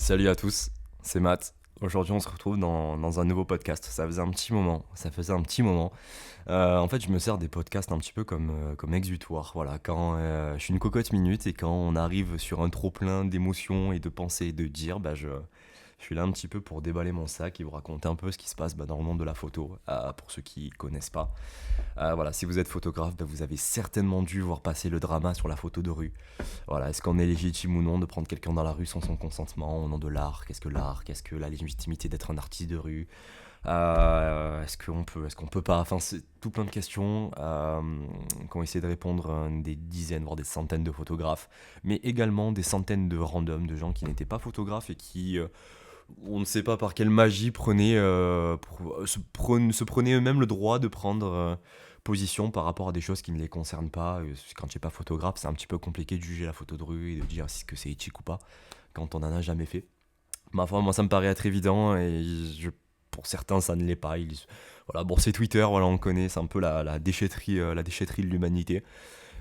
Salut à tous, c'est Matt. Aujourd'hui, on se retrouve dans un nouveau podcast. Ça faisait un petit moment. En fait, je me sers des podcasts un petit peu comme exutoire. Voilà, quand je suis une cocotte minute et quand on arrive sur un trop plein d'émotions et de pensées et de dire, je suis là un petit peu pour déballer mon sac et vous raconter un peu ce qui se passe dans le monde de la photo, pour ceux qui connaissent pas. Voilà, si vous êtes photographe, vous avez certainement dû voir passer le drama sur la photo de rue. Voilà, est-ce qu'on est légitime ou non de prendre quelqu'un dans la rue sans son consentement au nom de l'art? Qu'est-ce que l'art? Qu'est-ce que la légitimité d'être un artiste de rue? Est-ce qu'on peut pas? Enfin, c'est tout plein de questions qu'ont essayé de répondre des dizaines, voire des centaines de photographes, mais également des centaines de randoms, de gens qui n'étaient pas photographes et qui, on ne sait pas par quelle magie, se prenaient eux-mêmes le droit de prendre position par rapport à des choses qui ne les concernent pas. Quand tu n'es pas photographe, c'est un petit peu compliqué de juger la photo de rue et de dire si que c'est éthique ou pas quand on en a jamais fait. Ma foi, moi ça me paraît être évident et pour certains ça ne l'est pas. Voilà, bon c'est Twitter, voilà on connaît, c'est un peu la déchetterie de l'humanité.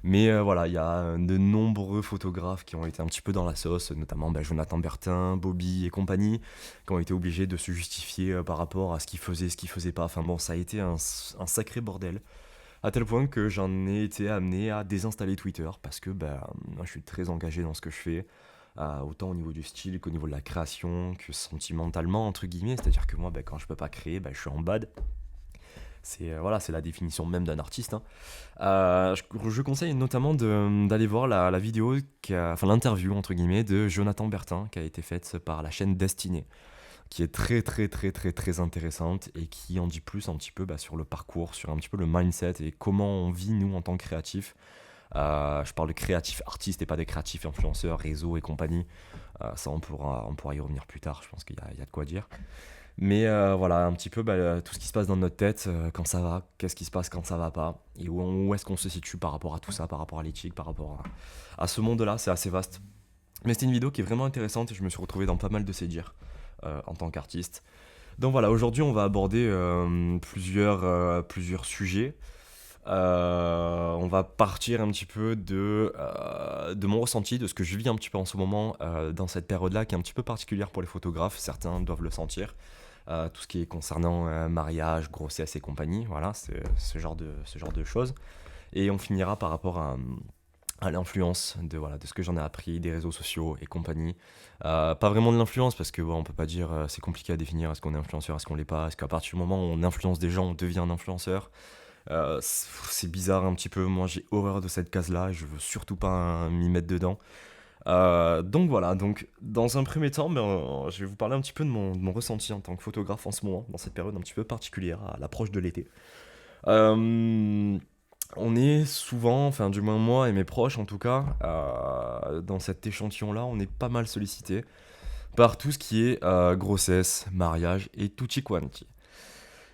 Mais voilà, il y a de nombreux photographes qui ont été un petit peu dans la sauce, notamment Jonathan Bertin, Bobby et compagnie, qui ont été obligés de se justifier par rapport à ce qu'ils faisaient pas. Enfin bon, ça a été un sacré bordel, à tel point que j'en ai été amené à désinstaller Twitter, parce que moi je suis très engagé dans ce que je fais, autant au niveau du style qu'au niveau de la création, que sentimentalement, entre guillemets, c'est-à-dire que moi, quand je peux pas créer, je suis en bad. Voilà, c'est la définition même d'un artiste, hein. Je conseille notamment d'aller voir la vidéo, enfin l'interview entre guillemets de Jonathan Bertin qui a été faite par la chaîne Destinée, qui est très très très très très intéressante et qui en dit plus un petit peu sur le parcours, sur un petit peu le mindset et comment on vit nous en tant que créatifs. Je parle de créatifs artistes et pas des créatifs influenceurs, réseaux et compagnie. Ça on pourra y revenir plus tard, je pense qu'il y a de quoi dire. Mais voilà, un petit peu tout ce qui se passe dans notre tête quand ça va, qu'est-ce qui se passe quand ça va pas, et où est-ce qu'on se situe par rapport à tout ça, par rapport à l'éthique, par rapport à ce monde-là, c'est assez vaste. Mais c'était une vidéo qui est vraiment intéressante et je me suis retrouvé dans pas mal de ses dires en tant qu'artiste. Donc voilà, aujourd'hui on va aborder plusieurs sujets. On va partir un petit peu de mon ressenti, de ce que je vis un petit peu en ce moment dans cette période-là qui est un petit peu particulière pour les photographes, certains doivent le sentir. Tout ce qui est concernant mariage, grossesse et compagnie, voilà, c'est ce genre de choses. Et on finira par rapport à l'influence de ce que j'en ai appris, des réseaux sociaux et compagnie. Pas vraiment de l'influence, parce que on peut pas dire, c'est compliqué à définir, est-ce qu'on est influenceur, est-ce qu'on l'est pas, est-ce qu'à partir du moment où on influence des gens, on devient un influenceur. C'est bizarre un petit peu, moi j'ai horreur de cette case-là, et je veux surtout pas m'y mettre dedans. Donc voilà, donc dans un premier temps, je vais vous parler un petit peu de mon ressenti en tant que photographe en ce moment, dans cette période un petit peu particulière, à l'approche de l'été. Euh, on est souvent, enfin du moins moi et mes proches en tout cas, dans cet échantillon-là, on est pas mal sollicité par tout ce qui est grossesse, mariage et tutti quanti.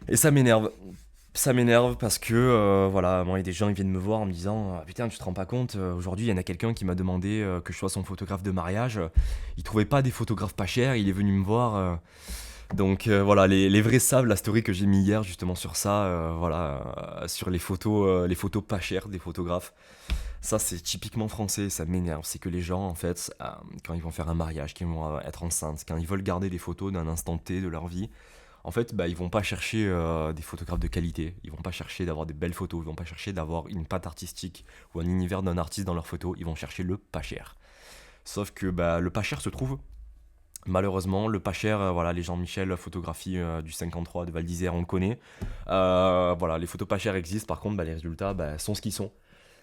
Et ça m'énerve. Ça m'énerve parce que, voilà, moi, il y a des gens qui viennent me voir en me disant ah, putain, tu te rends pas compte, aujourd'hui, il y en a quelqu'un qui m'a demandé que je sois son photographe de mariage. Il trouvait pas des photographes pas chers, il est venu me voir. Donc, voilà, les vrais savent la story que j'ai mis hier, justement, sur ça, voilà, sur les photos pas chères des photographes. Ça, c'est typiquement français, ça m'énerve. C'est que les gens, en fait, quand ils vont faire un mariage, qu'ils vont être enceintes, quand ils veulent garder des photos d'un instant T de leur vie, en fait, ils vont pas chercher des photographes de qualité, ils vont pas chercher d'avoir des belles photos, ils vont pas chercher d'avoir une patte artistique ou un univers d'un artiste dans leurs photos, ils vont chercher le pas cher. Sauf que le pas cher se trouve, malheureusement, le pas cher, voilà, les Jean-Michel photographie du 53 de Val d'Isère, on le connaît. Voilà, les photos pas chères existent, par contre, les résultats sont ce qu'ils sont.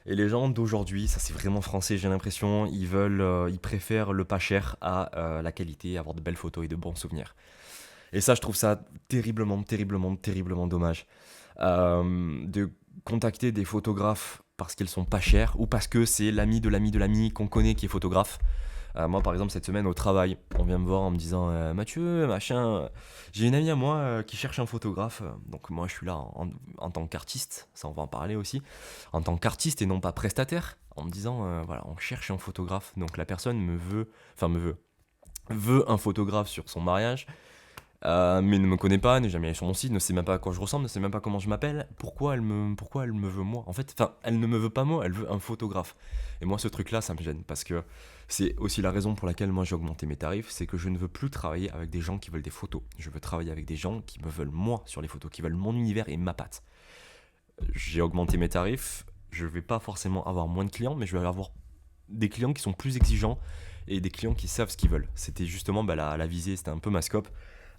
Et les gens d'aujourd'hui, ça c'est vraiment français, j'ai l'impression, ils préfèrent le pas cher à la qualité, avoir de belles photos et de bons souvenirs. Et ça, je trouve ça terriblement, terriblement, terriblement dommage. De contacter des photographes parce qu'ils sont pas chers ou parce que c'est l'ami de l'ami de l'ami qu'on connaît qui est photographe. Moi, par exemple, cette semaine au travail, on vient me voir en me disant Mathieu, machin, j'ai une amie à moi qui cherche un photographe. Donc, moi, je suis là en tant qu'artiste, ça, on va en parler aussi, en tant qu'artiste et non pas prestataire, en me disant voilà, on cherche un photographe. Donc, la personne veut un photographe sur son mariage. mais ne me connaît pas, n'est jamais allé sur mon site, ne sait même pas à quoi je ressemble, ne sait même pas comment je m'appelle. Pourquoi elle me veut moi? En fait, enfin, elle ne me veut pas moi, elle veut un photographe. Et moi, ce truc-là, ça me gêne parce que c'est aussi la raison pour laquelle moi j'ai augmenté mes tarifs, c'est que je ne veux plus travailler avec des gens qui veulent des photos. Je veux travailler avec des gens qui me veulent moi sur les photos, qui veulent mon univers et ma patte. J'ai augmenté mes tarifs, je vais pas forcément avoir moins de clients, mais je vais avoir des clients qui sont plus exigeants et des clients qui savent ce qu'ils veulent. C'était justement la visée, c'était un peu ma scope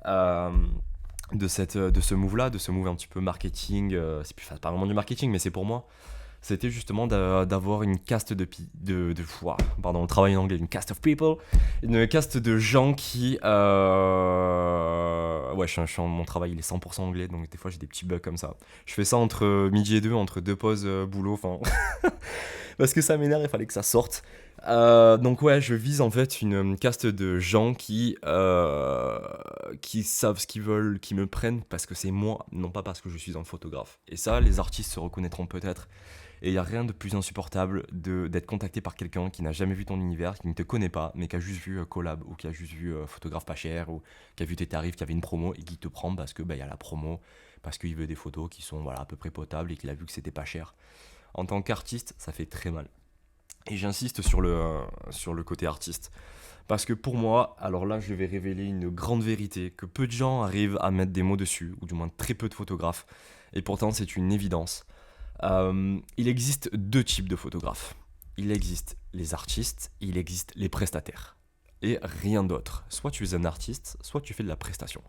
euh, de ce move-là, de ce move un petit peu marketing. C'est plus, enfin, pas vraiment du marketing, mais c'est pour moi. C'était justement d'avoir une caste ouah, pardon, le travail en anglais, une cast of people, une caste de gens qui, ouais, mon travail il est 100% anglais, donc des fois j'ai des petits bugs comme ça. Je fais ça entre midi et deux, entre deux pauses boulot, enfin, parce que ça m'énerve, il fallait que ça sorte. Donc ouais, je vise en fait une caste de gens qui savent ce qu'ils veulent, qui me prennent parce que c'est moi, non pas parce que je suis un photographe. Et ça, les artistes se reconnaîtront peut-être. Et il n'y a rien de plus insupportable d'être contacté par quelqu'un qui n'a jamais vu ton univers, qui ne te connaît pas, mais qui a juste vu collab, ou qui a juste vu photographe pas cher, ou qui a vu tes tarifs, qui avait une promo, et qui te prend parce que y a la promo, parce qu'il veut des photos qui sont voilà, à peu près potables, et qu'il a vu que c'était pas cher. En tant qu'artiste, ça fait très mal. Et j'insiste sur le côté artiste. Parce que pour moi, alors là, je vais révéler une grande vérité que peu de gens arrivent à mettre des mots dessus, ou du moins très peu de photographes. Et pourtant, c'est une évidence. Il existe deux types de photographes. Il existe les artistes, il existe les prestataires. Et rien d'autre. Soit tu es un artiste, soit tu fais de la prestation.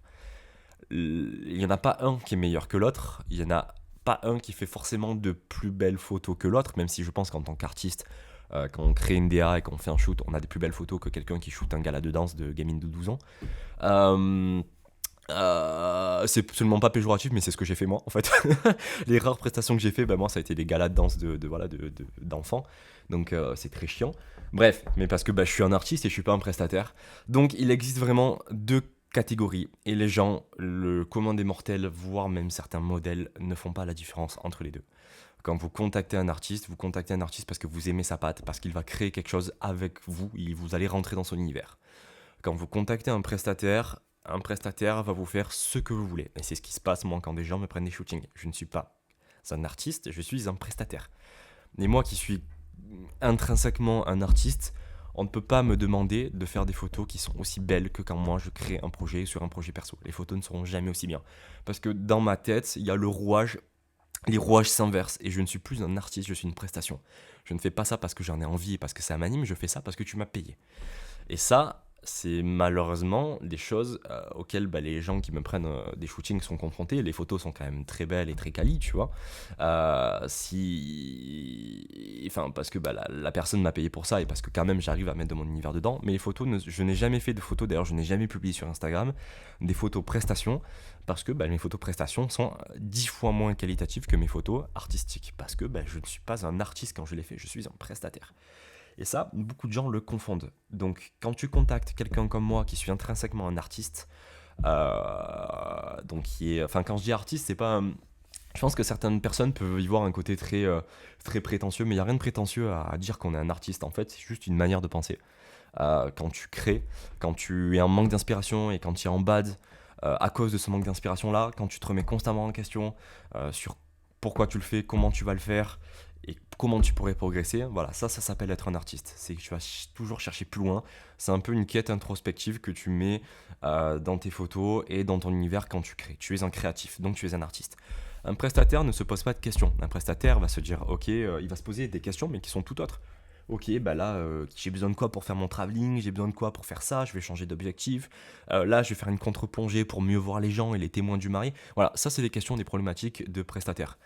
Il n'y en a pas un qui est meilleur que l'autre, il n'y en a pas un qui fait forcément de plus belles photos que l'autre, même si je pense qu'en tant qu'artiste, quand on crée une DA et qu'on fait un shoot, on a des plus belles photos que quelqu'un qui shoot un gala de danse de gamine de 12 ans. Euh, c'est absolument pas péjoratif, mais c'est ce que j'ai fait moi en fait. Les rares prestations que j'ai fait, moi ça a été des galas de danse d'enfants, donc c'est très chiant. Bref, mais parce que je suis un artiste et je suis pas un prestataire. Donc il existe vraiment deux catégories et les gens, le commun des mortels, voire même certains modèles, ne font pas la différence entre les deux. Quand vous contactez un artiste parce que vous aimez sa patte, parce qu'il va créer quelque chose avec vous, et vous allez rentrer dans son univers. Quand vous contactez un prestataire va vous faire ce que vous voulez. Et c'est ce qui se passe, moi, quand des gens me prennent des shootings. Je ne suis pas un artiste, je suis un prestataire. Et moi qui suis intrinsèquement un artiste, on ne peut pas me demander de faire des photos qui sont aussi belles que quand moi je crée un projet sur un projet perso. Les photos ne seront jamais aussi bien. Parce que dans ma tête, il y a les rouages s'inversent et je ne suis plus un artiste, je suis une prestation. Je ne fais pas ça parce que j'en ai envie et parce que ça m'anime, je fais ça parce que tu m'as payé. Et ça, c'est malheureusement des choses auxquelles les gens qui me prennent des shootings sont confrontés. Les photos sont quand même très belles et très quali, tu vois. Parce que la personne m'a payé pour ça et parce que quand même j'arrive à mettre de mon univers dedans. Mais les photos, je n'ai jamais fait de photos, d'ailleurs je n'ai jamais publié sur Instagram des photos prestations parce que mes photos prestations sont 10 fois moins qualitatives que mes photos artistiques. Parce que je ne suis pas un artiste quand je les fais, je suis un prestataire. Et ça, beaucoup de gens le confondent. Donc, quand tu contactes quelqu'un comme moi, qui suis intrinsèquement un artiste, quand je dis artiste, c'est pas. Je pense que certaines personnes peuvent y voir un côté très prétentieux, mais il n'y a rien de prétentieux à dire qu'on est un artiste. En fait, c'est juste une manière de penser. Quand tu crées, quand tu es en manque d'inspiration et quand tu es en bad à cause de ce manque d'inspiration-là, quand tu te remets constamment en question sur pourquoi tu le fais, comment tu vas le faire, et comment tu pourrais progresser, voilà, ça s'appelle être un artiste. C'est que tu vas toujours chercher plus loin. C'est un peu une quête introspective que tu mets dans tes photos et dans ton univers quand tu crées. Tu es un créatif, donc tu es un artiste. Un prestataire ne se pose pas de questions. Un prestataire va se dire, ok, il va se poser des questions, mais qui sont tout autres. Ok, j'ai besoin de quoi pour faire mon travelling, j'ai besoin de quoi pour faire ça, je vais changer d'objectif. Là, je vais faire une contre-plongée pour mieux voir les gens et les témoins du mari. Voilà, ça, c'est des questions, des problématiques de prestataire.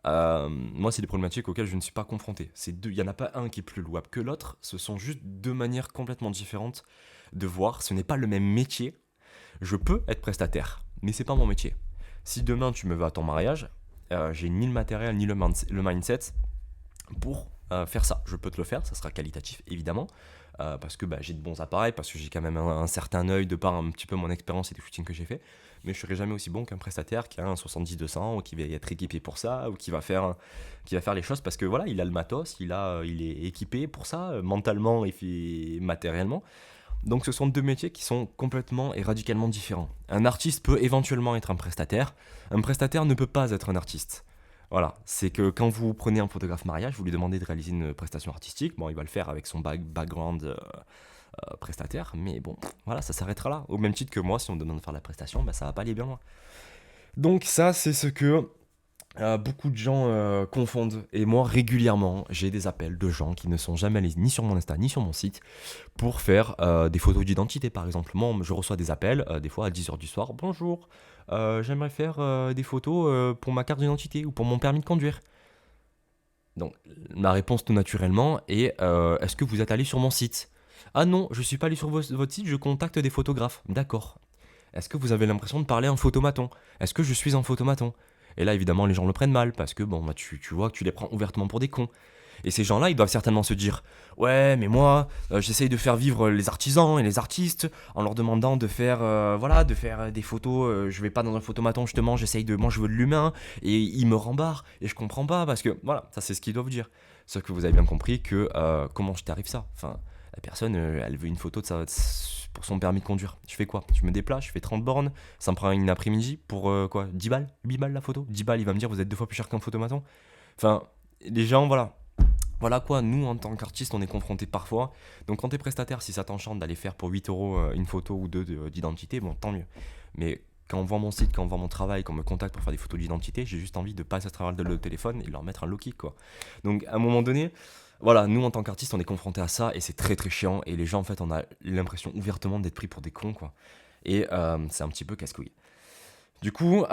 Moi, c'est des problématiques auxquelles je ne suis pas confronté. Il n'y en a pas un qui est plus louable que l'autre. Ce sont juste deux manières complètement différentes de voir. Ce n'est pas le même métier. Je peux être prestataire, mais c'est pas mon métier. Si demain tu me veux à ton mariage, j'ai ni le matériel ni le mindset pour faire ça. Je peux te le faire, ça sera qualitatif évidemment, parce que j'ai de bons appareils, parce que j'ai quand même un certain œil de par un petit peu mon expérience et les shootings que j'ai fait, mais je serai jamais aussi bon qu'un prestataire qui a un 70-200 ou qui va être équipé pour ça, ou qui va faire les choses parce que voilà, il a le matos, il est équipé pour ça, mentalement et matériellement. Donc ce sont deux métiers qui sont complètement et radicalement différents. Un artiste peut éventuellement être un prestataire ne peut pas être un artiste. Voilà, c'est que quand vous prenez un photographe mariage, vous lui demandez de réaliser une prestation artistique, bon, il va le faire avec son background prestataire, mais bon, voilà, ça s'arrêtera là. Au même titre que moi, si on me demande de faire la prestation, bah, ça va pas aller bien loin. Donc ça, c'est ce que beaucoup de gens confondent. Et moi, régulièrement, j'ai des appels de gens qui ne sont jamais allés ni sur mon Insta, ni sur mon site, pour faire des photos d'identité, par exemple. Moi, je reçois des appels, des fois à 10h du soir. Bonjour, j'aimerais faire des photos pour ma carte d'identité ou pour mon permis de conduire. Donc, ma réponse tout naturellement est est-ce que vous êtes allé sur mon site? Ah non, je suis pas allé sur votre site, je contacte des photographes. D'accord. Est-ce que vous avez l'impression de parler à un photomaton? Est-ce que je suis un photomaton? Et là, évidemment, les gens le prennent mal parce que bon, bah, tu vois que tu les prends ouvertement pour des cons. Et ces gens-là, ils doivent certainement se dire ouais, mais moi, j'essaye de faire vivre les artisans et les artistes en leur demandant de faire, voilà, de faire des photos. Je vais pas dans un photomaton, justement, moi, je veux de l'humain et ils me rembarrent et je comprends pas parce que voilà, ça c'est ce qu'ils doivent dire. Sauf que vous avez bien compris que comment je t'arrive ça. Enfin, la personne, elle veut une photo pour son permis de conduire. Je fais quoi? Je me déplace, je fais 30 bornes, ça me prend une après-midi pour quoi? 10 balles? 8 balles la photo? 10 balles, il va me dire vous êtes deux fois plus cher qu'un photomaton. Enfin, les gens, voilà. Voilà quoi, nous en tant qu'artistes, on est confrontés parfois. Donc quand t'es prestataire, si ça t'enchante d'aller faire pour 8 € une photo ou deux d'identité, bon, tant mieux. Mais quand on vend mon site, quand on vend mon travail, quand on me contacte pour faire des photos d'identité, j'ai juste envie de passer à travers le téléphone et leur mettre un low kick, quoi. Donc à un moment donné, voilà, nous en tant qu'artistes, on est confrontés à ça et c'est très très chiant. Et les gens, en fait, on a l'impression ouvertement d'être pris pour des cons, quoi. Et c'est un petit peu casse-couille. Du coup,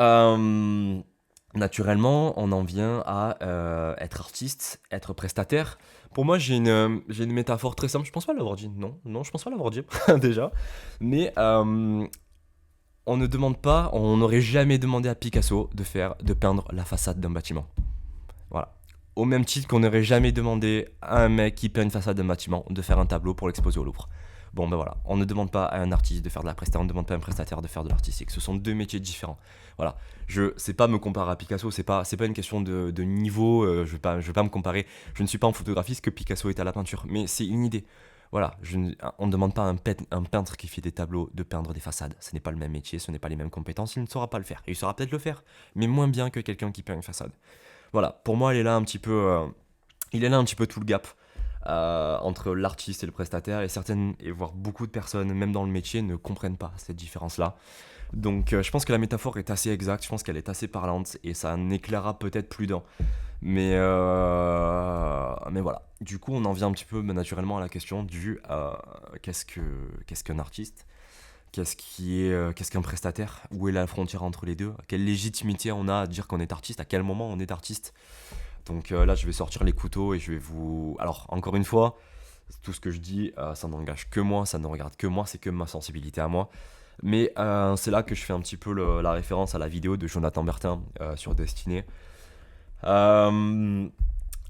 naturellement, on en vient à être artiste, être prestataire. Pour moi, j'ai une métaphore très simple. Je pense pas l'avoir dit. Non, non, je pense pas l'avoir dit déjà. Mais on ne demande pas, on n'aurait jamais demandé à Picasso de peindre la façade d'un bâtiment. Voilà. Au même titre qu'on n'aurait jamais demandé à un mec qui peint une façade d'un bâtiment de faire un tableau pour l'exposer au Louvre. Bon ben voilà, on ne demande pas à un artiste de faire de la prestation, on ne demande pas à un prestataire de faire de l'artistique. Ce sont deux métiers différents. Voilà, c'est pas me comparer à Picasso, c'est pas une question de niveau. Je vais pas me comparer. Je ne suis pas un photographiste que Picasso est à la peinture, mais c'est une idée. Voilà, on ne demande pas à un peintre qui fait des tableaux de peindre des façades. Ce n'est pas le même métier, ce n'est pas les mêmes compétences. Il ne saura pas le faire. Il saura peut-être le faire, mais moins bien que quelqu'un qui peint une façade. Voilà, pour moi, il est là un petit peu tout le gap entre l'artiste et le prestataire, et voire beaucoup de personnes, même dans le métier, ne comprennent pas cette différence-là. Donc je pense que la métaphore est assez exacte, je pense qu'elle est assez parlante, et ça en éclairera peut-être plus d'un. Mais voilà. Du coup, on en vient un petit peu naturellement à la question du qu'est-ce qu'un artiste? Qu'est-ce qu'un prestataire? Où est la frontière entre les deux? Quelle légitimité on a à dire qu'on est artiste? À quel moment on est artiste? Donc là, je vais sortir les couteaux et je vais vous... Alors, encore une fois, tout ce que je dis, ça n'engage que moi, ça ne regarde que moi, c'est que ma sensibilité à moi. Mais c'est là que je fais un petit peu la référence à la vidéo de Jonathan Bertin sur Destiné. Euh,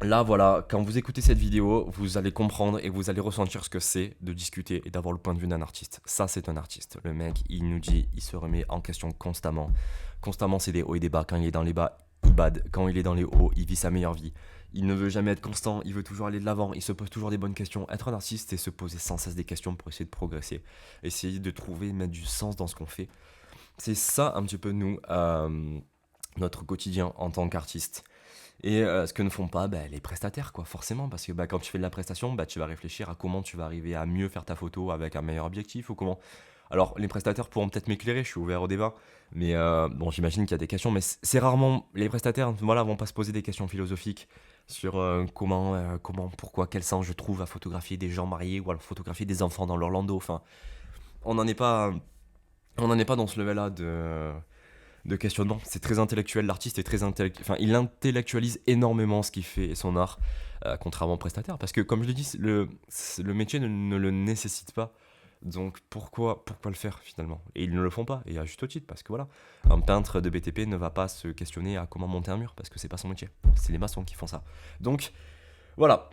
Là, voilà, quand vous écoutez cette vidéo, vous allez comprendre et vous allez ressentir ce que c'est de discuter et d'avoir le point de vue d'un artiste. Ça, c'est un artiste. Le mec, il nous dit, il se remet en question constamment. Constamment, c'est des hauts et des bas. Quand il est dans les bas, il bade. Quand il est dans les hauts, il vit sa meilleure vie. Il ne veut jamais être constant, il veut toujours aller de l'avant, il se pose toujours des bonnes questions. Être un artiste, c'est se poser sans cesse des questions pour essayer de progresser. Essayer de trouver, mettre du sens dans ce qu'on fait. C'est ça un petit peu nous, notre quotidien en tant qu'artiste. Et ce que ne font pas les prestataires, quoi, forcément, parce que quand tu fais de la prestation, tu vas réfléchir à comment tu vas arriver à mieux faire ta photo avec un meilleur objectif, ou comment... Alors, les prestataires pourront peut-être m'éclairer, je suis ouvert au débat, mais bon, j'imagine qu'il y a des questions, mais c'est rarement... Les prestataires, voilà, vont pas se poser des questions philosophiques sur pourquoi, quel sens je trouve à photographier des gens mariés, ou à photographier des enfants dans leur landau, enfin... On n'en est pas... On n'en est pas dans ce level-là de questionnement. C'est très intellectuel, l'artiste est très intellectuel, enfin il intellectualise énormément ce qu'il fait et son art, contrairement au prestataire, parce que comme je l'ai dit, le métier ne le nécessite pas, donc pourquoi le faire finalement? Et ils ne le font pas, et à juste titre, parce que voilà, un peintre de BTP ne va pas se questionner à comment monter un mur, parce que c'est pas son métier, c'est les maçons qui font ça. Donc voilà,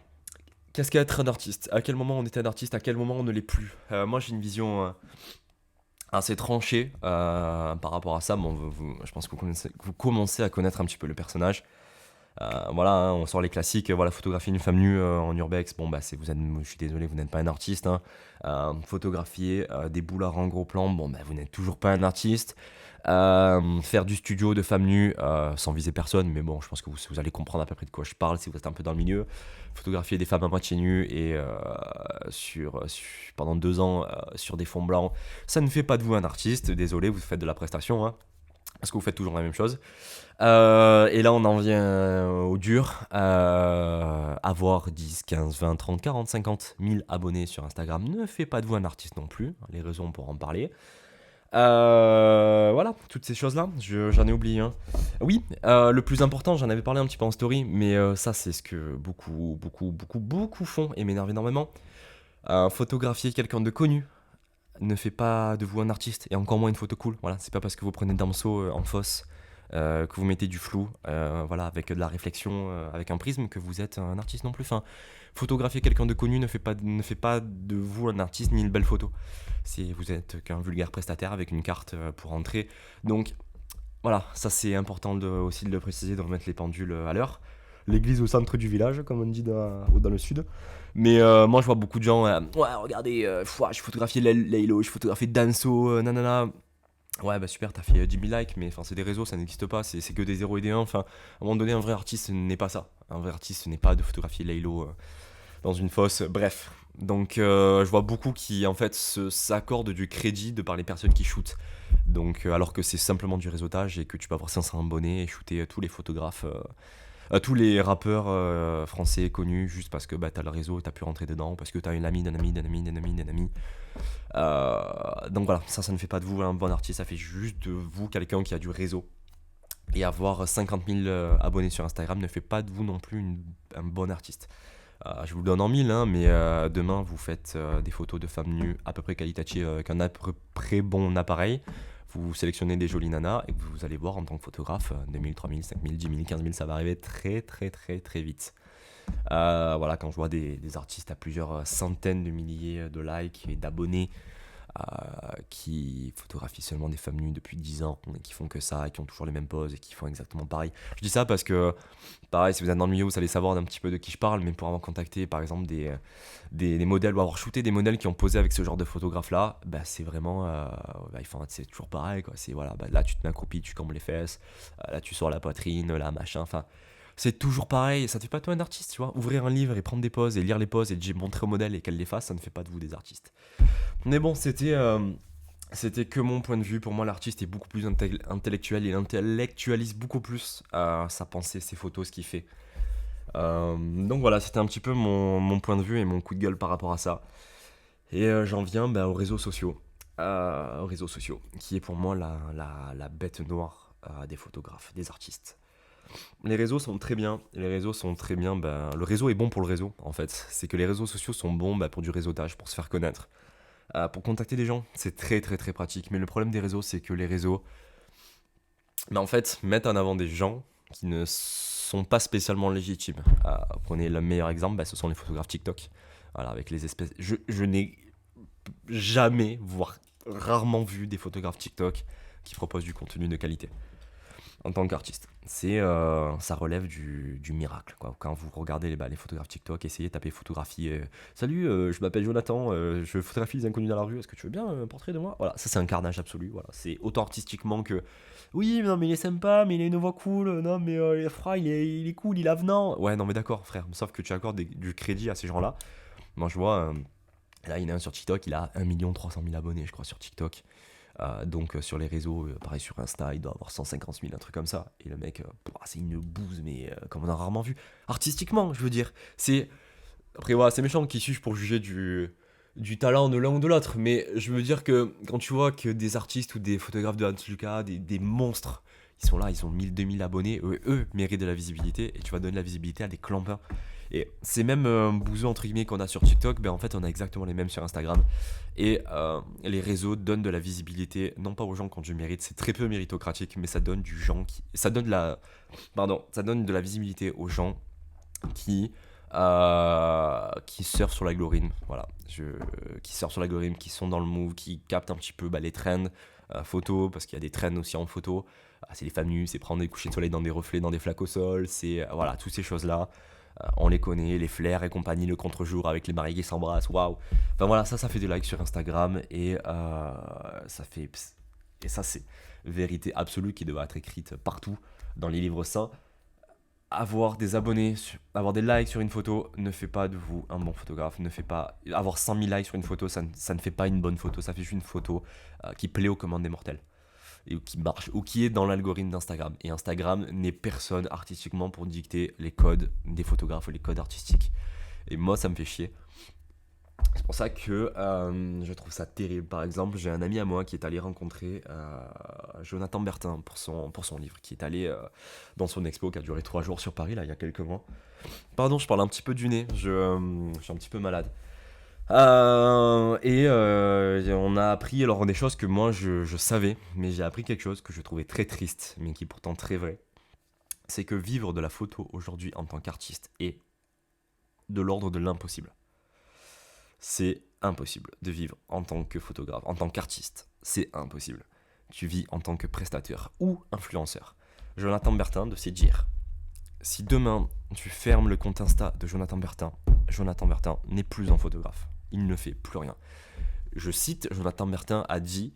qu'est-ce qu'être un artiste? À quel moment on était un artiste? À quel moment on ne l'est plus? Moi j'ai une vision assez tranché par rapport à ça. Bon, je pense que vous commencez à connaître un petit peu le personnage. Voilà, hein, on sort les classiques. Voilà, photographier une femme nue en urbex. Bon, bah, je suis désolé, vous n'êtes pas un artiste, hein. Photographier des boulards en gros plan. Bon, bah, vous n'êtes toujours pas un artiste. Faire du studio de femmes nues sans viser personne, mais bon, je pense que vous allez comprendre à peu près de quoi je parle si vous êtes un peu dans le milieu. Photographier des femmes à moitié nues et pendant 2 ans sur des fonds blancs, ça ne fait pas de vous un artiste. Désolé, vous faites de la prestation, hein, parce que vous faites toujours la même chose. Et là, on en vient au dur. Avoir 10, 15, 20, 30, 40, 50 000 abonnés sur Instagram ne fait pas de vous un artiste non plus. Les raisons pour en parler. Voilà, toutes ces choses-là, j'en ai oublié un. Oui, le plus important, j'en avais parlé un petit peu en story, mais ça, c'est ce que beaucoup font et m'énerve énormément. Photographier quelqu'un de connu ne fait pas de vous un artiste, et encore moins une photo cool. Voilà, c'est pas parce que vous prenez Damso en fosse que vous mettez du flou, voilà, avec de la réflexion, avec un prisme, que vous êtes un artiste non plus. Enfin, photographier quelqu'un de connu ne fait pas de vous un artiste ni une belle photo. Si vous êtes qu'un vulgaire prestataire avec une carte pour entrer. Donc voilà, ça c'est important aussi de le préciser, de remettre les pendules à l'heure. L'église au centre du village, comme on dit dans le sud. Mais moi je vois beaucoup de gens, ouais regardez, je photographié Laylo, je photographié Danso, nanana. Ouais, bah super, t'as fait 10 000 likes, mais enfin, c'est des réseaux, ça n'existe pas, c'est que des zéros et des 1. Enfin, à un moment donné, un vrai artiste, ce n'est pas ça. Un vrai artiste, ce n'est pas de photographier Laylo dans une fosse. Bref. Donc, je vois beaucoup qui, en fait, s'accordent du crédit de par les personnes qui shootent. Donc, alors que c'est simplement du réseautage et que tu peux avoir 500 abonnés et shooter tous les photographes, tous les rappeurs français connus juste parce que bah, t'as le réseau et t'as pu rentrer dedans, parce que t'as une amie d'un ami d'un ami d'un ami d'un ami. Donc voilà, ça ne fait pas de vous un bon artiste, ça fait juste de vous quelqu'un qui a du réseau. Et avoir 50 000 abonnés sur Instagram ne fait pas de vous non plus un bon artiste. Je vous le donne en mille, hein, mais demain vous faites des photos de femmes nues à peu près qualitatives avec un à peu près bon appareil. Vous sélectionnez des jolies nanas et vous allez voir en tant que photographe 2000, 3000, 5000, 10 000, 15 000, ça va arriver très très très très vite. Voilà, quand je vois des artistes à plusieurs centaines de milliers de likes et d'abonnés qui photographient seulement des femmes nues depuis 10 ans, et qui font que ça, et qui ont toujours les mêmes poses, et qui font exactement pareil. Je dis ça parce que, pareil, si vous êtes dans le milieu, vous allez savoir un petit peu de qui je parle, mais pour avoir contacté, par exemple, des modèles, ou avoir shooté des modèles qui ont posé avec ce genre de photographe-là, bah, c'est vraiment, c'est toujours pareil, quoi. C'est, voilà, bah, là, tu te mets accroupi, tu cambles les fesses, là, tu sors la poitrine, là, machin, enfin... C'est toujours pareil, ça ne fait pas de toi un artiste, tu vois. Ouvrir un livre et prendre des poses et lire les poses et montrer au modèle et qu'elle les fasse, ça ne fait pas de vous des artistes. Mais bon, c'était que mon point de vue. Pour moi, l'artiste est beaucoup plus intellectuel. Il intellectualise beaucoup plus sa pensée, ses photos, ce qu'il fait. Donc voilà, c'était un petit peu mon point de vue et mon coup de gueule par rapport à ça. Et j'en viens aux réseaux sociaux. Aux réseaux sociaux, qui est pour moi la bête noire des photographes, des artistes. Les réseaux sont très bien. Les réseaux sont très bien. Le réseau est bon pour le réseau, en fait. C'est que les réseaux sociaux sont bons pour du réseautage, pour se faire connaître. Pour contacter des gens, c'est très très très pratique. Mais le problème des réseaux, c'est que les réseaux, en fait, mettent en avant des gens qui ne sont pas spécialement légitimes. Prenez le meilleur exemple, ce sont les photographes TikTok. Voilà, avec les espèces. Je n'ai jamais, voire rarement vu des photographes TikTok qui proposent du contenu de qualité en tant qu'artiste. Ça relève du miracle, quoi. Quand vous regardez les photographes TikTok, essayez de taper photographie. Salut, je m'appelle Jonathan, je photographie les inconnus dans la rue, est-ce que tu veux bien un portrait de moi? Voilà, ça c'est un carnage absolu. Voilà. C'est autant artistiquement que oui, mais non, mais il est sympa, mais il a une voix cool, non, mais il est cool, il est avenant. Ouais, non, mais d'accord, frère, sauf que tu accordes du crédit à ces gens-là. Moi, je vois, là, il y en a un sur TikTok, il a 1 300 000 abonnés, je crois, sur TikTok. Donc sur les réseaux, pareil sur Insta, il doit avoir 150 000, un truc comme ça. Et le mec, c'est une bouse, mais comme on a rarement vu. Artistiquement, je veux dire. Après, voilà, c'est méchant qui suis-je pour juger du talent de l'un ou de l'autre. Mais je veux dire que quand tu vois que des artistes ou des photographes de Hans Lucas, des monstres, ils sont là, ils ont 1000, 2000 abonnés, eux méritent de la visibilité. Et tu vas donner de la visibilité à des clampins. Et ces mêmes bouseux entre guillemets qu'on a sur TikTok, en fait on a exactement les mêmes sur Instagram. Et les réseaux donnent de la visibilité, non pas aux gens qui ont du mérite, c'est très peu méritocratique, mais ça donne ça donne de la visibilité aux gens qui qui surfent sur l'algorithme, voilà, qui surfent sur l'algorithme, qui sont dans le move, qui captent un petit peu les trends photos, parce qu'il y a des trends aussi en photo. C'est les femmes nues, c'est prendre des couchers de soleil dans des reflets, dans des flaques au sol, c'est voilà, toutes ces choses-là. On les connaît, les flares et compagnie, le contre-jour avec les mariés qui s'embrassent, waouh. Enfin voilà, ça fait des likes sur Instagram et ça fait. Et ça, c'est vérité absolue qui devrait être écrite partout dans les livres saints. Avoir des abonnés, avoir des likes sur une photo ne fait pas de vous un bon photographe. Ne fait pas avoir 100 000 likes sur une photo, ça ne fait pas une bonne photo. Ça fait juste une photo qui plaît aux commandes des mortels et qui marche ou qui est dans l'algorithme d'Instagram. Et Instagram n'est personne artistiquement pour dicter les codes des photographes ou les codes artistiques. Et moi, ça me fait chier. C'est pour ça que je trouve ça terrible. Par exemple, j'ai un ami à moi qui est allé rencontrer Jonathan Bertin pour son livre, qui est allé dans son expo qui a duré 3 jours sur Paris, là, il y a quelques mois. Pardon, je parle un petit peu du nez, je suis un petit peu malade. On a appris alors des choses que moi je savais, mais j'ai appris quelque chose que je trouvais très triste, mais qui est pourtant très vrai. C'est que vivre de la photo aujourd'hui en tant qu'artiste est de l'ordre de l'impossible. C'est impossible de vivre en tant que photographe, en tant qu'artiste. C'est impossible. Tu vis en tant que prestateur ou influenceur. Jonathan Bertin de sait dire, si demain tu fermes le compte Insta de Jonathan Bertin n'est plus un photographe. Il ne fait plus rien. Je cite, Jonathan Bertin a dit,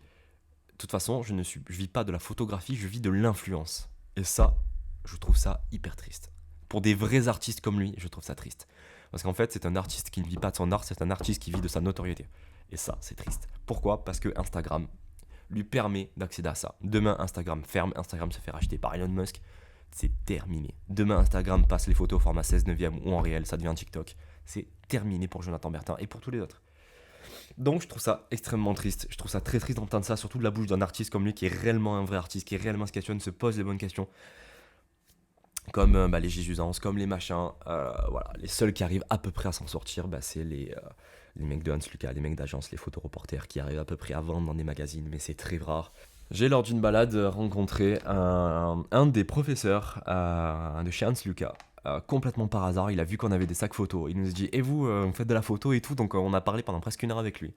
de toute façon, je vis pas de la photographie, je vis de l'influence. Et ça, je trouve ça hyper triste. Pour des vrais artistes comme lui, je trouve ça triste. Parce qu'en fait, c'est un artiste qui ne vit pas de son art, c'est un artiste qui vit de sa notoriété. Et ça, c'est triste. Pourquoi ? Parce que Instagram lui permet d'accéder à ça. Demain, Instagram ferme, Instagram se fait racheter par Elon Musk, c'est terminé. Demain, Instagram passe les photos au format 16/9 ou en réel, ça devient TikTok. C'est terminé pour Jonathan Bertin et pour tous les autres. Donc je trouve ça extrêmement triste. Je trouve ça très triste d'entendre ça, surtout de la bouche d'un artiste comme lui qui est réellement un vrai artiste, qui réellement se questionne, se pose les bonnes questions. Comme les Jésusance, comme les machins. Voilà, les seuls qui arrivent à peu près à s'en sortir, c'est les mecs de Hans Lucas, les mecs d'agence, les photoreporters qui arrivent à peu près à vendre dans des magazines, mais c'est très rare. J'ai lors d'une balade rencontré un des professeurs de chez Hans Lucas. Complètement par hasard, il a vu qu'on avait des sacs photos. Il nous a dit, et vous, vous faites de la photo et tout, donc on a parlé pendant presque 1 heure avec lui.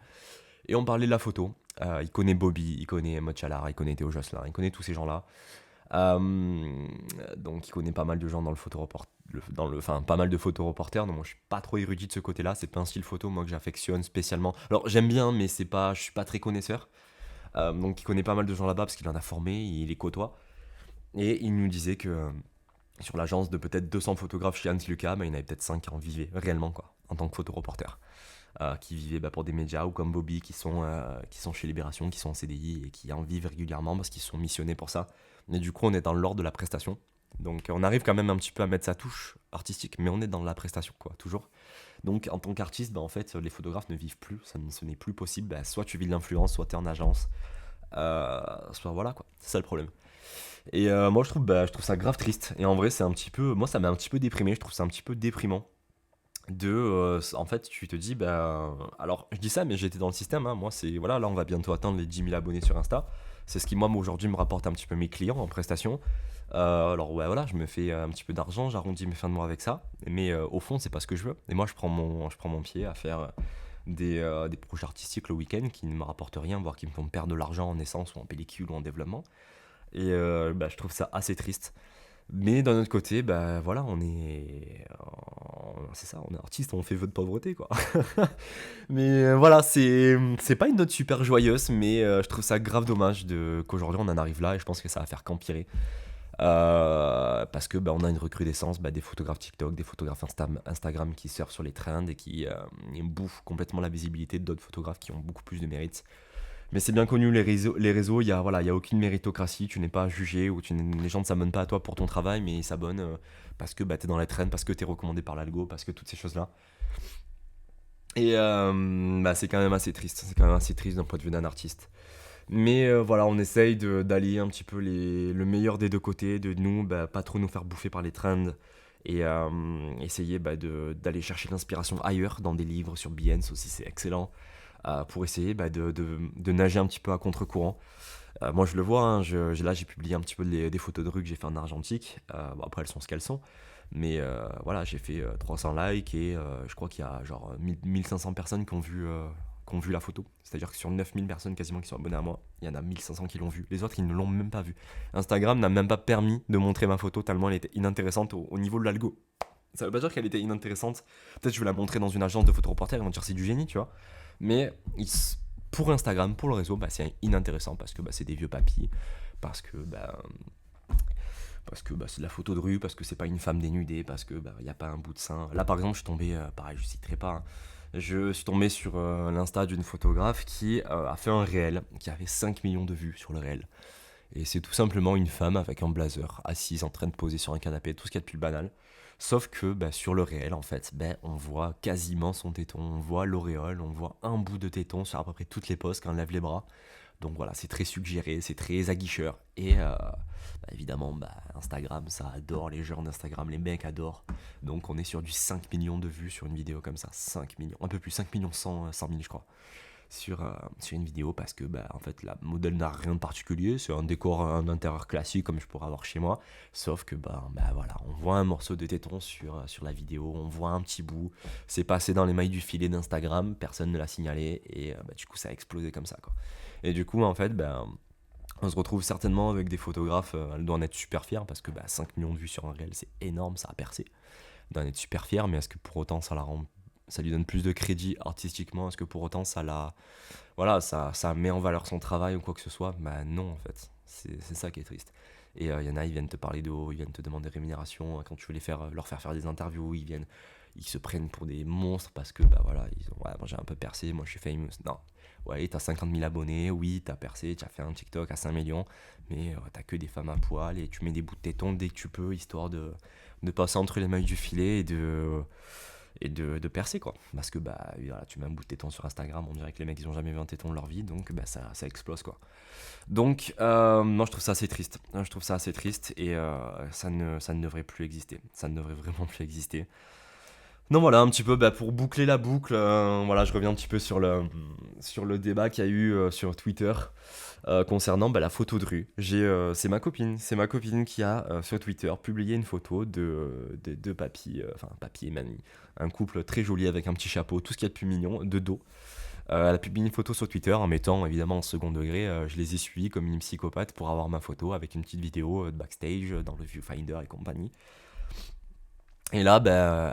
Et on parlait de la photo. Il connaît Bobby, il connaît Mochalar, il connaît Théo Josselin, il connaît tous ces gens-là. Donc il connaît pas mal de gens dans le pas mal de photoreporters. Donc moi je suis pas trop érudit de ce côté-là. C'est pas un style photo moi que j'affectionne spécialement. Alors j'aime bien, mais je suis pas très connaisseur. Donc il connaît pas mal de gens là-bas parce qu'il en a formé, il les côtoie. Et il nous disait que sur l'agence de peut-être 200 photographes chez Hans Lucas, il y en avait peut-être 5 qui en vivaient réellement quoi, en tant que photoreporter. Qui vivaient pour des médias ou comme Bobby qui sont chez Libération, qui sont en CDI et qui en vivent régulièrement parce qu'ils sont missionnés pour ça. Mais du coup, on est dans l'ordre de la prestation. Donc on arrive quand même un petit peu à mettre sa touche artistique, mais on est dans la prestation, quoi, toujours. Donc en tant qu'artiste, en fait, les photographes ne vivent plus, ce n'est plus possible. Soit tu vis de l'influence, soit tu es en agence, soit voilà, quoi. C'est ça le problème. Et moi, je trouve ça grave triste. Et en vrai, moi, ça m'a un petit peu déprimé, je trouve ça un petit peu déprimant. En fait, tu te dis, alors je dis ça, mais j'étais dans le système, hein. Moi, voilà, là, on va bientôt atteindre les 10 000 abonnés sur Insta. C'est ce qui, moi, aujourd'hui, me rapporte un petit peu mes clients en prestation. Alors, ouais, voilà, je me fais un petit peu d'argent, j'arrondis mes fins de mois avec ça. Mais au fond, c'est pas ce que je veux. Et moi, je prends mon pied à faire des projets artistiques le week-end qui ne me rapportent rien, voire qui me font perdre de l'argent en essence ou en pellicule ou en développement. Et je trouve ça assez triste. Mais d'un autre côté, voilà, c'est ça, on est artiste, on fait vœu de pauvreté, quoi. Mais voilà, c'est pas une note super joyeuse, mais je trouve ça grave dommage qu'aujourd'hui on en arrive là, et je pense que ça va faire qu'empirer. Parce que on a une recrudescence des photographes TikTok, des photographes Instagram qui surfent sur les trends et qui bouffent complètement la visibilité d'autres photographes qui ont beaucoup plus de mérite. Mais c'est bien connu, les réseaux, il y a aucune méritocratie, tu n'es pas jugé, ou les gens ne s'abonnent pas à toi pour ton travail, mais ils s'abonnent parce que t'es dans les trends, parce que t'es recommandé par l'algo, parce que toutes ces choses-là. Et c'est quand même assez triste d'un point de vue d'un artiste. Mais voilà, on essaye d'allier un petit peu le meilleur des deux côtés, de nous, pas trop nous faire bouffer par les trends, et essayer d'aller chercher l'inspiration ailleurs, dans des livres, sur Behance aussi, c'est excellent. Pour essayer de nager un petit peu à contre-courant. Moi je le vois, hein, là j'ai publié un petit peu des photos de rue que j'ai fait en argentique. Après elles sont ce qu'elles sont. Mais voilà, j'ai fait 300 likes et je crois qu'il y a genre 1500 personnes qui ont vu la photo. C'est-à-dire que sur 9000 personnes quasiment qui sont abonnées à moi, il y en a 1500 qui l'ont vu. Les autres, ils ne l'ont même pas vu. Instagram n'a même pas permis de montrer ma photo tellement elle était inintéressante au niveau de l'algo. Ça veut pas dire qu'elle était inintéressante. Peut-être je vais la montrer dans une agence de photoreporter, ils vont dire c'est du génie, tu vois. Mais pour Instagram, pour le réseau, bah, c'est inintéressant parce que bah, c'est des vieux papis, parce que c'est de la photo de rue, parce que c'est pas une femme dénudée, parce que bah, y a pas un bout de sein. Là par exemple, je suis tombé, pareil, je citerai pas, hein. Je suis tombé sur l'insta d'une photographe qui a fait un réel, qui avait 5 millions de vues sur le réel. Et c'est tout simplement une femme avec un blazer, assise en train de poser sur un canapé, tout ce qu'il y a de plus banal. Sauf que bah, sur le réel, en fait, on voit quasiment son téton, on voit l'auréole, on voit un bout de téton sur à peu près toutes les poses quand elle lève les bras. Donc voilà, c'est très suggéré, c'est très aguicheur. Et évidemment, Instagram, ça adore, les gens d'Instagram, les mecs adorent. Donc on est sur du 5 millions de vues sur une vidéo comme ça, 5 millions, un peu plus, 5 millions 100 000 je crois sur une vidéo parce que en fait la modèle n'a rien de particulier, c'est un décor, un intérieur classique comme je pourrais avoir chez moi, sauf que voilà, on voit un morceau de téton sur la vidéo, on voit un petit bout, c'est passé dans les mailles du filet d'Instagram, personne ne l'a signalé et du coup ça a explosé comme ça quoi. Et du coup en fait on se retrouve certainement avec des photographes, elles doivent en être super fiers parce que 5 millions de vues sur un réel c'est énorme, ça a percé, elles doivent en être super fiers, mais est-ce que pour autant ça lui donne plus de crédit artistiquement? Est-ce que pour autant voilà, ça met en valeur son travail ou quoi que ce soit? Bah non, en fait. C'est ça qui est triste. Et il y en a, ils viennent te parler de haut, ils viennent te demander des rémunérations quand tu veux leur faire des interviews, ils se prennent pour des monstres parce que voilà, ouais, moi j'ai un peu percé, moi je suis famous. Non, ouais, t'as 50 000 abonnés, oui, t'as percé, t'as fait un TikTok à 5 millions, mais t'as que des femmes à poil et tu mets des bouts de téton dès que tu peux, histoire de passer entre les mailles du filet et de percer quoi, parce que voilà, tu mets un bout de téton sur Instagram, on dirait que les mecs ils ont jamais vu un téton de leur vie, donc ça explose quoi. Donc moi je trouve ça assez triste, je trouve ça assez triste et ça ne devrait plus exister, ça ne devrait vraiment plus exister. Non voilà un petit peu pour boucler la boucle, voilà je reviens un petit peu sur le débat qu'il y a eu sur Twitter concernant la photo de rue. C'est ma copine qui a sur Twitter publié une photo de deux papis, enfin papy et mamie, un couple très joli avec un petit chapeau, tout ce qu'il y a de plus mignon, de dos. Elle a publié une photo sur Twitter en mettant évidemment en second degré, je les ai suivis comme une psychopathe pour avoir ma photo avec une petite vidéo de backstage dans le viewfinder et compagnie. Et là,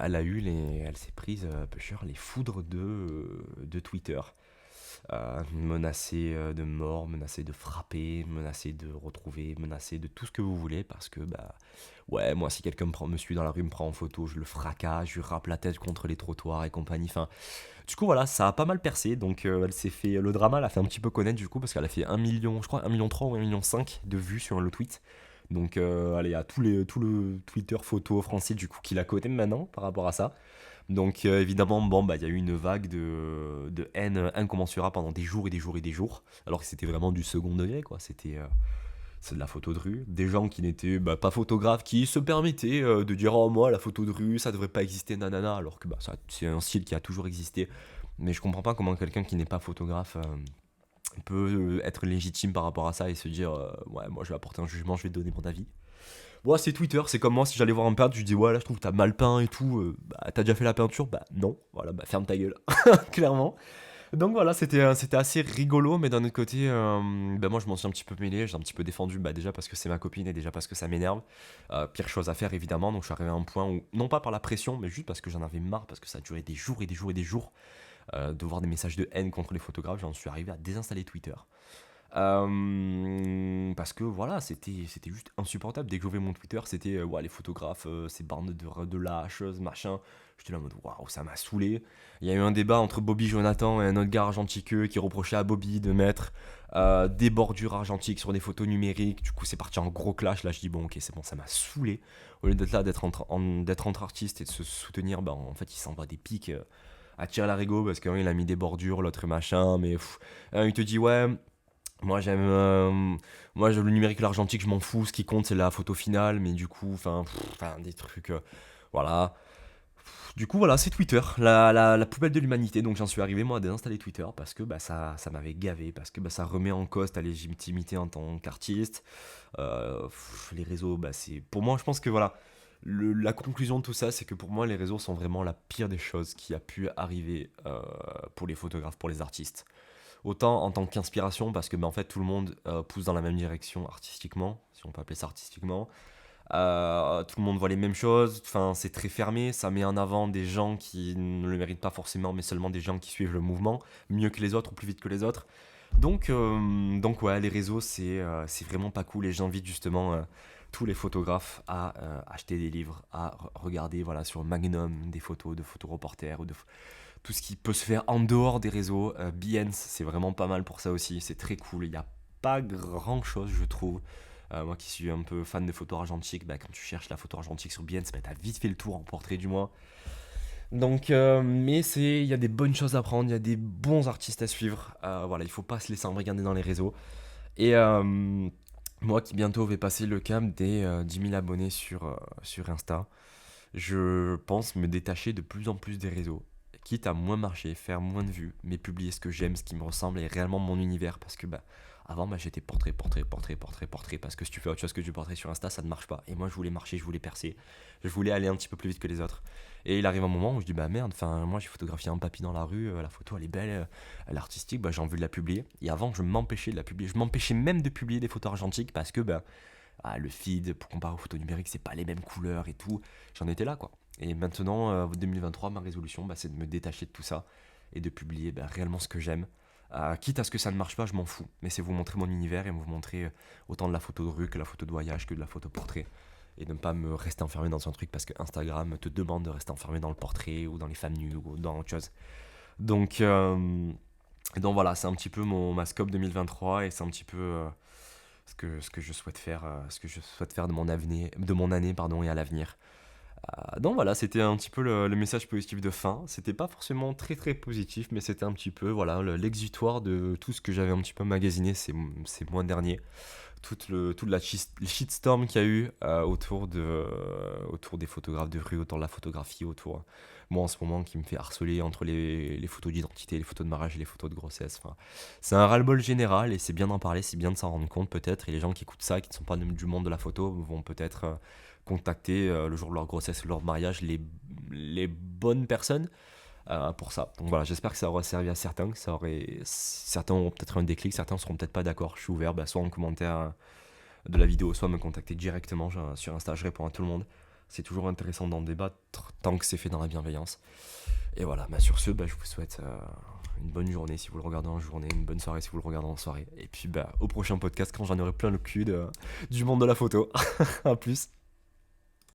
elle s'est prise, peu cher, les foudres de Twitter. Menacée de mort, menacée de frapper, menacée de retrouver, menacée de tout ce que vous voulez parce que ouais, moi si quelqu'un me suit dans la rue, me prend en photo, je le fracasse, je lui rappe la tête contre les trottoirs et compagnie. Enfin, du coup voilà, ça a pas mal percé, donc elle s'est fait le drama l'a fait un petit peu connaître du coup parce qu'elle a fait 1 million, je crois 1 million 3 ou 1 million 5 de vues sur le tweet. Donc allez, il y a tout le Twitter photo français du coup qui la connaît maintenant par rapport à ça. Donc évidemment, il y a eu une vague de haine incommensurable pendant des jours et des jours et des jours, alors que c'était vraiment du second degré, quoi. C'est de la photo de rue. Des gens qui n'étaient pas photographes, qui se permettaient de dire oh moi la photo de rue ça devrait pas exister nanana, alors que c'est un style qui a toujours existé. Mais je comprends pas comment quelqu'un qui n'est pas photographe peut être légitime par rapport à ça et se dire ouais moi je vais apporter un jugement, je vais donner mon avis. Bon, c'est Twitter, c'est comme moi si j'allais voir un peintre, je dis ouais là je trouve que t'as mal peint et tout, t'as déjà fait la peinture? Bah non, voilà, ferme ta gueule, clairement. Donc voilà, c'était assez rigolo, mais d'un autre côté, moi je m'en suis un petit peu mêlé, j'ai un petit peu défendu, déjà parce que c'est ma copine et déjà parce que ça m'énerve. Pire chose à faire évidemment, donc je suis arrivé à un point où, non pas par la pression, mais juste parce que j'en avais marre, parce que ça a duré des jours et des jours et des jours, de voir des messages de haine contre les photographes, j'en suis arrivé à désinstaller Twitter. Parce que voilà, c'était juste insupportable. Dès que j'ouvrais mon Twitter, c'était ouais, les photographes, ces bandes de lâches, machin. J'étais là en mode waouh, ça m'a saoulé. Il y a eu un débat entre Bobby Jonathan et un autre gars argentique qui reprochait à Bobby de mettre des bordures argentiques sur des photos numériques. Du coup, c'est parti en gros clash. Là, je dis bon, ok, c'est bon, ça m'a saoulé. Au lieu d'être là, d'être entre artistes et de se soutenir, en fait, il s'envoie des pics à tirer la rigo parce qu'un il a mis des bordures, l'autre machin. Mais il te dit ouais. Moi j'aime le numérique l'argentique je m'en fous, ce qui compte c'est la photo finale mais du coup des trucs voilà. Du coup voilà, c'est Twitter, la poubelle de l'humanité. Donc j'en suis arrivé moi à désinstaller Twitter parce que ça m'avait gavé, parce que ça remet en cause ta légitimité en tant qu'artiste. Les réseaux c'est pour moi je pense que voilà, La conclusion de tout ça, c'est que pour moi, les réseaux sont vraiment la pire des choses qui a pu arriver pour les photographes, pour les artistes. Autant en tant qu'inspiration, parce que en fait, tout le monde pousse dans la même direction artistiquement, si on peut appeler ça artistiquement. Tout le monde voit les mêmes choses, enfin, c'est très fermé, ça met en avant des gens qui ne le méritent pas forcément, mais seulement des gens qui suivent le mouvement, mieux que les autres ou plus vite que les autres. Donc ouais, les réseaux, c'est vraiment pas cool et j'invite justement tous les photographes à acheter des livres, à regarder voilà, sur Magnum des photos de photoreporters ou tout ce qui peut se faire en dehors des réseaux. Behance, c'est vraiment pas mal pour ça aussi, c'est très cool, il n'y a pas grand chose, je trouve. Moi qui suis un peu fan de photos argentiques, bah, quand tu cherches la photo argentique sur Behance, bah, t'as vite fait le tour en portrait du mois. Donc, mais il y a des bonnes choses à prendre, il y a des bons artistes à suivre. Voilà, il faut pas se laisser embrigader dans les réseaux. Et moi qui bientôt vais passer le cap des 10 000 abonnés sur Insta, je pense me détacher de plus en plus des réseaux. Quitte à moins marcher, faire moins de vues, mais publier ce que j'aime, ce qui me ressemble et réellement mon univers. Parce que avant, j'étais portrait. Parce que si tu fais autre chose que du portrait sur Insta, ça ne marche pas. Et moi, je voulais marcher, je voulais percer. Je voulais aller un petit peu plus vite que les autres. Et il arrive un moment où je dis, bah merde, enfin, moi j'ai photographié un papy dans la rue, la photo elle est belle, elle est artistique, j'ai envie de la publier. Et avant, je m'empêchais de la publier. Je m'empêchais même de publier des photos argentiques parce que le feed, pour comparer aux photos numériques, c'est pas les mêmes couleurs et tout. J'en étais là, quoi. Et maintenant, 2023, ma résolution, c'est de me détacher de tout ça et de publier réellement ce que j'aime. Quitte à ce que ça ne marche pas, je m'en fous. Mais c'est vous montrer mon univers et vous montrer autant de la photo de rue que la photo de voyage que de la photo portrait. Et ne pas me rester enfermé dans un truc parce que Instagram te demande de rester enfermé dans le portrait ou dans les femmes nues ou dans autre chose. Donc, donc voilà, c'est un petit peu ma scope 2023 et c'est un petit peu ce que je souhaite faire, de mon année pardon, et à l'avenir. Donc voilà, c'était un petit peu le message positif de fin. C'était pas forcément très très positif, mais c'était un petit peu voilà l'exutoire de tout ce que j'avais un petit peu magasiné ces mois derniers. Toute la shitstorm qu'il y a eu autour des photographes de rue, autour de la photographie, autour moi en ce moment qui me fait harceler entre les photos d'identité, les photos de mariage et les photos de grossesse. Enfin, c'est un ras-le-bol général et c'est bien d'en parler, c'est bien de s'en rendre compte peut-être. Et les gens qui écoutent ça, qui ne sont pas du monde de la photo, vont peut-être contacter le jour de leur grossesse ou leur mariage les bonnes personnes pour ça. Donc voilà, j'espère que ça aura servi à certains, certains auront peut-être un déclic, certains seront peut-être pas d'accord. Je suis ouvert, soit en commentaire de la vidéo, soit me contacter directement sur Insta, je réponds à tout le monde. C'est toujours intéressant d'en débattre tant que c'est fait dans la bienveillance. Et voilà, sur ce, je vous souhaite une bonne journée si vous le regardez en journée, une bonne soirée si vous le regardez en soirée. Et puis au prochain podcast quand j'en aurai plein le cul du monde de la photo. À plus.